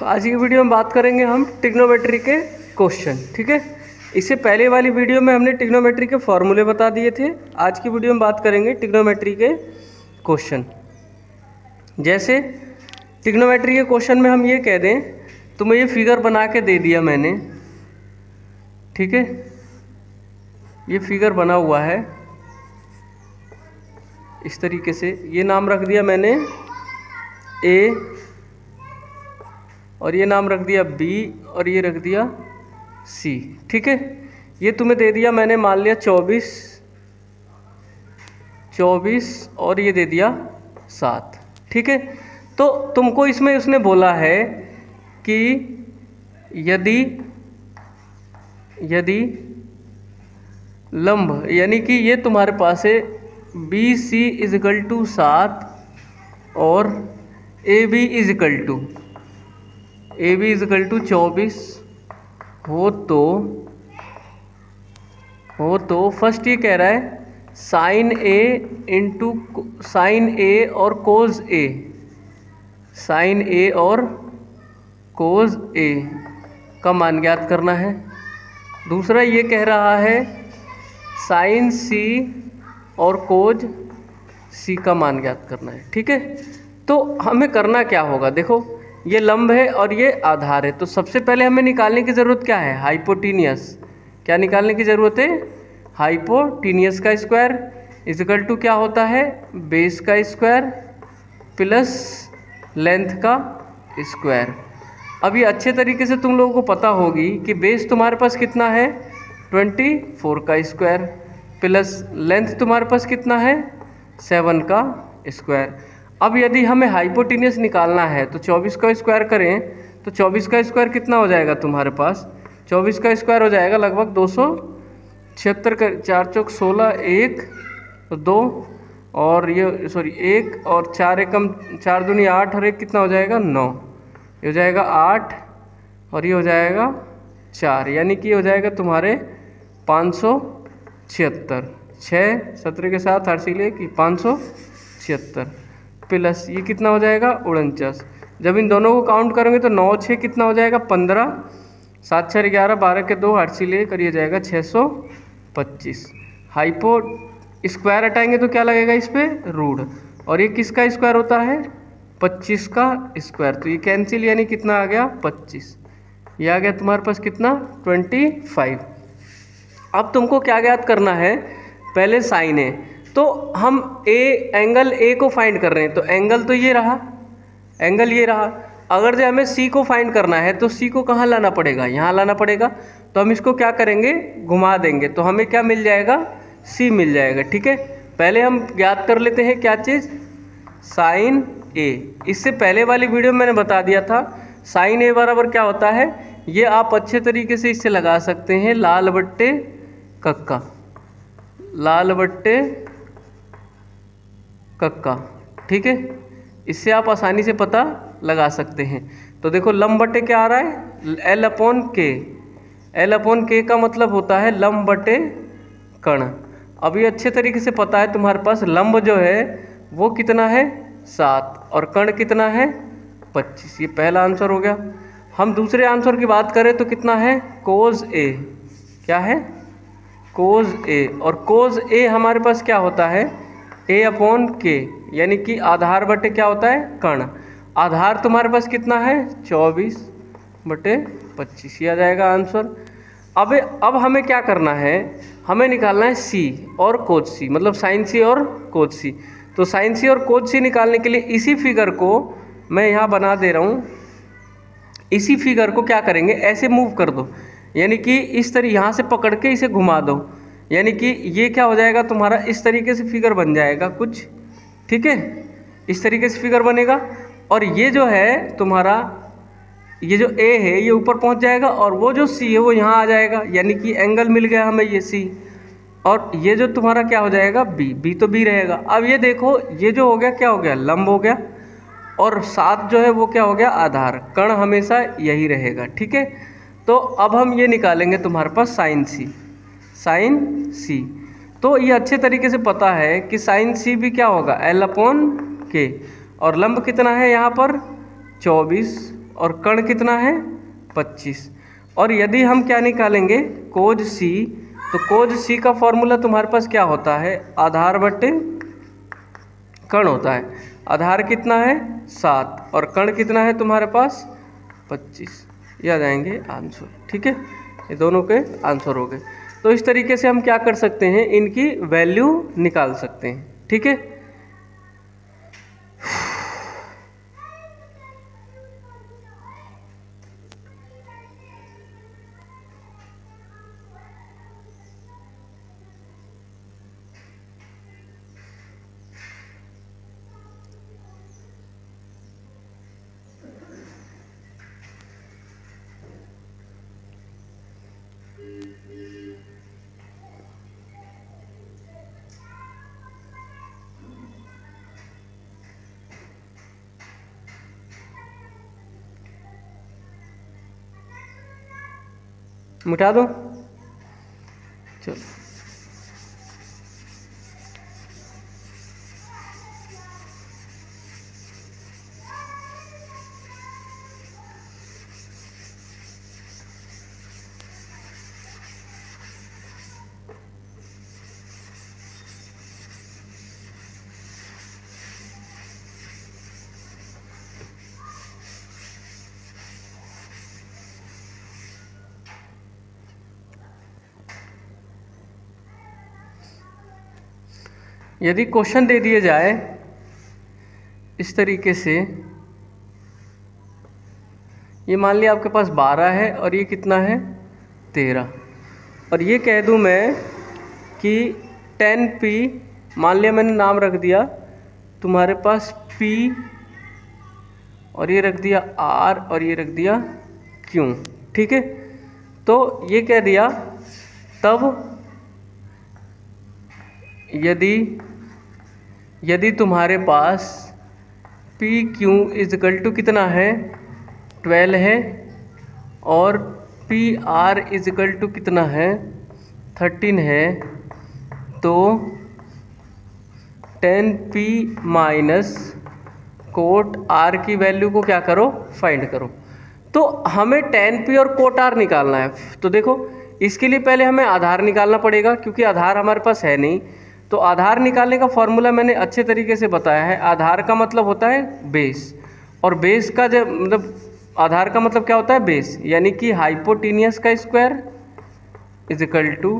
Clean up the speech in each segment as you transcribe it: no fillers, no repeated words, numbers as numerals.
आज की वीडियो में बात करेंगे हम ट्रिग्नोमेट्री के क्वेश्चन। ठीक है, इससे पहले वाली वीडियो में हमने ट्रिग्नोमेट्री के फॉर्मूले बता दिए थे। आज की वीडियो में बात करेंगे ट्रिग्नोमेट्री के क्वेश्चन। जैसे ट्रिग्नोमेट्री के क्वेश्चन में हम ये कह दें, तुम्हें ये फिगर बना के दे दिया मैंने, ठीक है, ये फिगर बना हुआ है इस तरीके से, ये नाम रख दिया मैंने ए और ये नाम रख दिया बी और ये रख दिया सी। ठीक है, ये तुम्हें दे दिया मैंने, मान लिया 24 और ये दे दिया 7। ठीक है, तो तुमको इसमें उसने बोला है कि यदि लंब, यानी कि ये तुम्हारे पास है बी सी इजिकल टू 7 और ए बी इजिकल टू 24 हो तो फर्स्ट ये कह रहा है साइन ए और कोज ए, साइन ए और कोज ए का मान ज्ञात करना है। दूसरा ये कह रहा है साइन सी और कोज सी का मान ज्ञात करना है। ठीक है, तो हमें करना क्या होगा, देखो ये लंब है और ये आधार है, तो सबसे पहले हमें निकालने की ज़रूरत क्या है, हाइपोटीनियस। क्या निकालने की ज़रूरत है, हाइपोटीनियस का स्क्वायर इजिकल टू क्या होता है, बेस का स्क्वायर प्लस लेंथ का स्क्वायर। अब ये अच्छे तरीके से तुम लोगों को पता होगी कि बेस तुम्हारे पास कितना है 24 का स्क्वायर प्लस लेंथ तुम्हारे पास कितना है 7 का स्क्वायर। अब यदि हमें हाइपोटीनियस निकालना है तो 24 का स्क्वायर करें तो 24 का स्क्वायर कितना हो जाएगा तुम्हारे पास, 24 का स्क्वायर हो जाएगा लगभग 276 का, 4 चौक 16, 1 2 और ये सॉरी 1 और 4 एकम 4 दूनी 8 और 1 कितना हो जाएगा 9, ये हो जाएगा 8 और ये हो जाएगा 4, यानी कि हो जाएगा तुम्हारे 576, 6 17 के साथ 8 से ले कि 576 प्लस ये कितना हो जाएगा 49। जब इन दोनों को काउंट करेंगे तो 9 6 कितना हो जाएगा 15, 7 4 11 12 के 2 8 से ले कर ये जाएगा 625। हाइपो स्क्वायर हटाएंगे तो क्या लगेगा इस पर रूट, और ये किसका स्क्वायर होता है 25 का स्क्वायर, तो ये कैंसिल, यानी कितना आ गया 25, ये आ गया तुम्हारे पास कितना 25। अब तुमको क्या ज्ञात करना है, पहले साइन है, तो हम एंगल ए को फाइंड कर रहे हैं, तो एंगल तो ये रहा, एंगल ये रहा। अगर जो हमें सी को फाइंड करना है तो सी को कहाँ लाना पड़ेगा, यहाँ लाना पड़ेगा, तो हम इसको क्या करेंगे घुमा देंगे, तो हमें क्या मिल जाएगा सी मिल जाएगा। ठीक है, पहले हम ज्ञात कर लेते हैं क्या चीज़, साइन ए। इससे पहले वाली वीडियो में मैंने बता दिया था साइन ए बराबर क्या होता है, ये आप अच्छे तरीके से इससे लगा सकते हैं लाल बट्टे कक्का, लाल बट्टे कक्का। ठीक है, इससे आप आसानी से पता लगा सकते हैं। तो देखो लंब बटे क्या आ रहा है एल अपॉन के, एल अपॉन के का मतलब होता है लंब बटे कर्ण। अब ये अच्छे तरीके से पता है तुम्हारे पास लंब जो है वो कितना है 7 और कर्ण कितना है 25, ये पहला आंसर हो गया। हम दूसरे आंसर की बात करें तो कितना है कोज ए, क्या है कोज ए, और कोज ए हमारे पास क्या होता है ए अपॉन के, यानी कि आधार बटे क्या होता है कर्ण। आधार तुम्हारे पास कितना है 24 बटे 25, ये आ जाएगा आंसर। अब हमें क्या करना है, हमें निकालना है सी और कोज सी, मतलब साइन सी और कोज सी। तो साइन सी और कोज सी निकालने के लिए इसी फिगर को मैं यहाँ बना दे रहा हूँ, इसी फिगर को क्या करेंगे ऐसे मूव कर दो, यानी कि इस तरह यहाँ से पकड़ के इसे घुमा दो, यानी कि ये क्या हो जाएगा तुम्हारा इस तरीके से फिगर बन जाएगा कुछ। ठीक है, इस तरीके से फिगर बनेगा, और ये जो है तुम्हारा ये जो ए है ये ऊपर पहुंच जाएगा और वो जो सी है वो यहाँ आ जाएगा, यानी कि एंगल मिल गया हमें ये सी, और ये जो तुम्हारा क्या हो जाएगा बी, बी तो बी रहेगा। अब ये देखो ये जो हो गया क्या हो गया लंब हो गया, और 7 जो है वो क्या हो गया आधार, कर्ण हमेशा यही रहेगा। ठीक है, तो अब हम ये निकालेंगे तुम्हारे पास साइन सी, साइन सी, तो ये अच्छे तरीके से पता है कि साइन सी भी क्या होगा एल अपॉन के, और लंब कितना है यहाँ पर 24 और कण कितना है 25। और यदि हम क्या निकालेंगे कोज सी, तो कोज सी का फॉर्मूला तुम्हारे पास क्या होता है, आधार बट्टे कण होता है। आधार कितना है 7 और कण कितना है तुम्हारे पास 25। ये आ जाएंगे आंसर। ठीक है, ये दोनों के आंसर हो गए। तो इस तरीके से हम क्या कर सकते हैं, इनकी वैल्यू निकाल सकते हैं। ठीक है, मिटा दो। चलो, यदि क्वेश्चन दे दिए जाए इस तरीके से, ये मान लिया आपके पास 12 है और ये कितना है 13, और ये कह दूं मैं कि 10p, मान लिया मैंने नाम रख दिया तुम्हारे पास p, और ये रख दिया r और ये रख दिया q। ठीक है, तो ये कह दिया तब यदि तुम्हारे पास पी क्यू इजकल टू कितना है 12 है और पी आर इजकल टू कितना है 13 है, तो 10p माइनस कोट आर की वैल्यू को क्या करो, फाइंड करो। तो हमें 10p और कोट आर निकालना है। तो देखो इसके लिए पहले हमें आधार निकालना पड़ेगा, क्योंकि आधार हमारे पास है नहीं। तो आधार निकालने का फॉर्मूला मैंने अच्छे तरीके से बताया है। आधार का मतलब होता है बेस, और बेस का जब मतलब आधार का मतलब क्या होता है बेस, यानी कि हाइपोटेनियस का square is equal to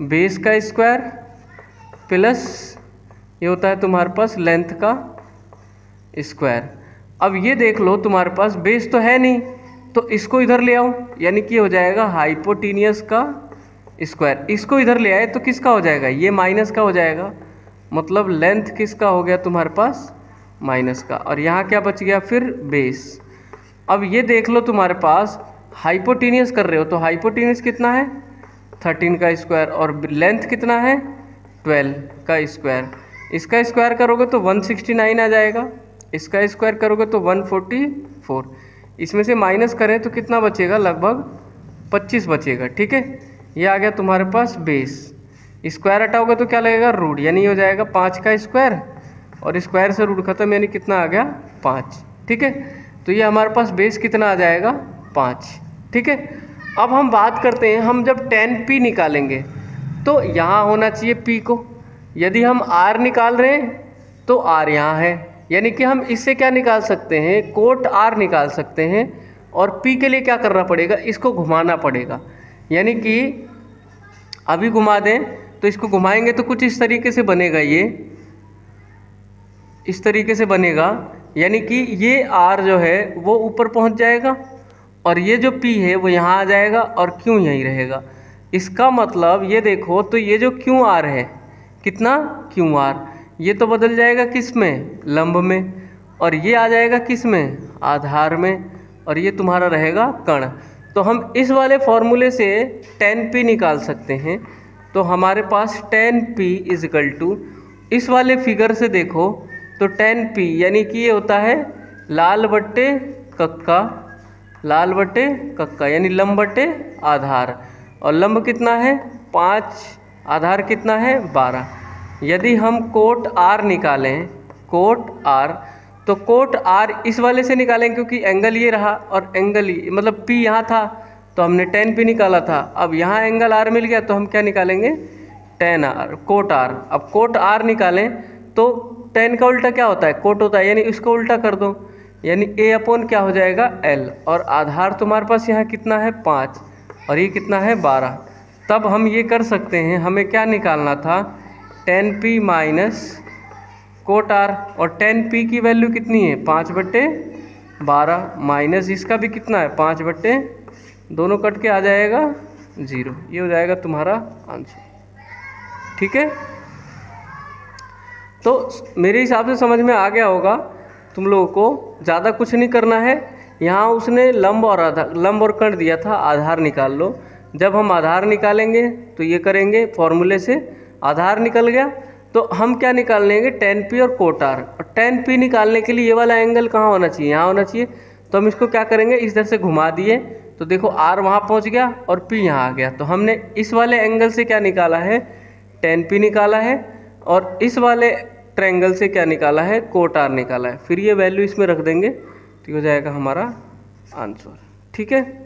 base का स्क्वायर प्लस ये होता है तुम्हारे पास लेंथ का स्क्वायर। अब ये देख लो तुम्हारे पास बेस तो है नहीं, तो इसको इधर ले आओ, यानी कि हो जाएगा हाइपोटेनियस का स्क्वायर। इसको इधर ले आए तो किसका हो जाएगा, ये माइनस का हो जाएगा, मतलब लेंथ किसका हो गया तुम्हारे पास माइनस का, और यहाँ क्या बच गया फिर बेस। अब ये देख लो तुम्हारे पास हाइपोटेनियस कर रहे हो, तो हाइपोटेनियस कितना है 13 का स्क्वायर, और लेंथ कितना है 12 का स्क्वायर। इसका स्क्वायर करोगे तो 169 आ जाएगा, इसका स्क्वायर करोगे तो 144, इसमें से माइनस करें तो कितना बचेगा, लगभग 25 बचेगा। ठीक है, ये आ गया तुम्हारे पास बेस। स्क्वायर हटाओगे तो क्या लगेगा रूट, यानी हो जाएगा 5 का स्क्वायर, और स्क्वायर से रूट खत्म, यानी कितना आ गया 5। ठीक है, तो ये हमारे पास बेस कितना आ जाएगा 5। ठीक है, अब हम बात करते हैं, हम जब 10p निकालेंगे तो यहाँ होना चाहिए p को, यदि हम r निकाल रहे हैं तो r यहाँ है, यानी कि हम इससे क्या निकाल सकते हैं, कोट r निकाल सकते हैं। और p के लिए क्या करना पड़ेगा, इसको घुमाना पड़ेगा, यानी कि अभी घुमा दें तो इसको घुमाएंगे तो कुछ इस तरीके से बनेगा, ये इस तरीके से बनेगा, यानी कि ये r जो है वो ऊपर पहुंच जाएगा और ये जो p है वो यहाँ आ जाएगा और q यहीं रहेगा। इसका मतलब ये देखो, तो ये जो QR है कितना QR, ये तो बदल जाएगा किस में, लंब में, और ये आ जाएगा किस में, आधार में, और ये तुम्हारा रहेगा कण। तो हम इस वाले फॉर्मूले से 10p निकाल सकते हैं। तो हमारे पास 10p इज इक्वल टू, इस वाले फिगर से देखो तो 10p यानी कि ये होता है लाल बट्टे कक्का, लाल बट्टे कक्का यानी लंब बट्टे आधार, और लंब कितना है 5, आधार कितना है 12। यदि हम कोट r निकालें, कोट r, तो कोट आर इस वाले से निकालेंगे क्योंकि एंगल ये रहा और एंगल मतलब पी यहाँ था तो हमने टेन पी निकाला था। अब यहाँ एंगल आर मिल गया तो हम क्या निकालेंगे, टेन आर, कोट आर। अब कोट आर निकालें तो टेन का उल्टा क्या होता है, कोट होता है, यानी इसको उल्टा कर दो, यानी ए अपॉन क्या हो जाएगा एल। और आधार तुम्हारे पास यहाँ कितना है 5 और ये कितना है 12। तब हम ये कर सकते हैं, हमें क्या निकालना था, ten P minus quote R. और टेन पी की वैल्यू कितनी है 5/12 माइनस इसका भी कितना है 5/, दोनों कट के आ जाएगा 0। ये हो जाएगा तुम्हारा आंसर। ठीक है, तो मेरे हिसाब से समझ में आ गया होगा तुम लोगों को। ज़्यादा कुछ नहीं करना है। यहाँ उसने लंब और कण दिया था, आधार निकाल लो। जब हम आधार निकालेंगे तो ये करेंगे फॉर्मूले से, आधार निकल गया तो हम क्या निकाल लेंगे, टेन पी और कोट आर। और टेन पी निकालने के लिए ये वाला एंगल कहाँ होना चाहिए, यहाँ होना चाहिए। तो हम इसको क्या करेंगे, इस तरह से घुमा दिए तो देखो आर वहाँ पहुँच गया और पी यहाँ आ गया। तो हमने इस वाले एंगल से क्या निकाला है, टेन पी निकाला है, और इस वाले ट्रायंगल से क्या निकाला है, कोट आर निकाला है। फिर ये वैल्यू इसमें रख देंगे तो हो जाएगा हमारा आंसर। ठीक है।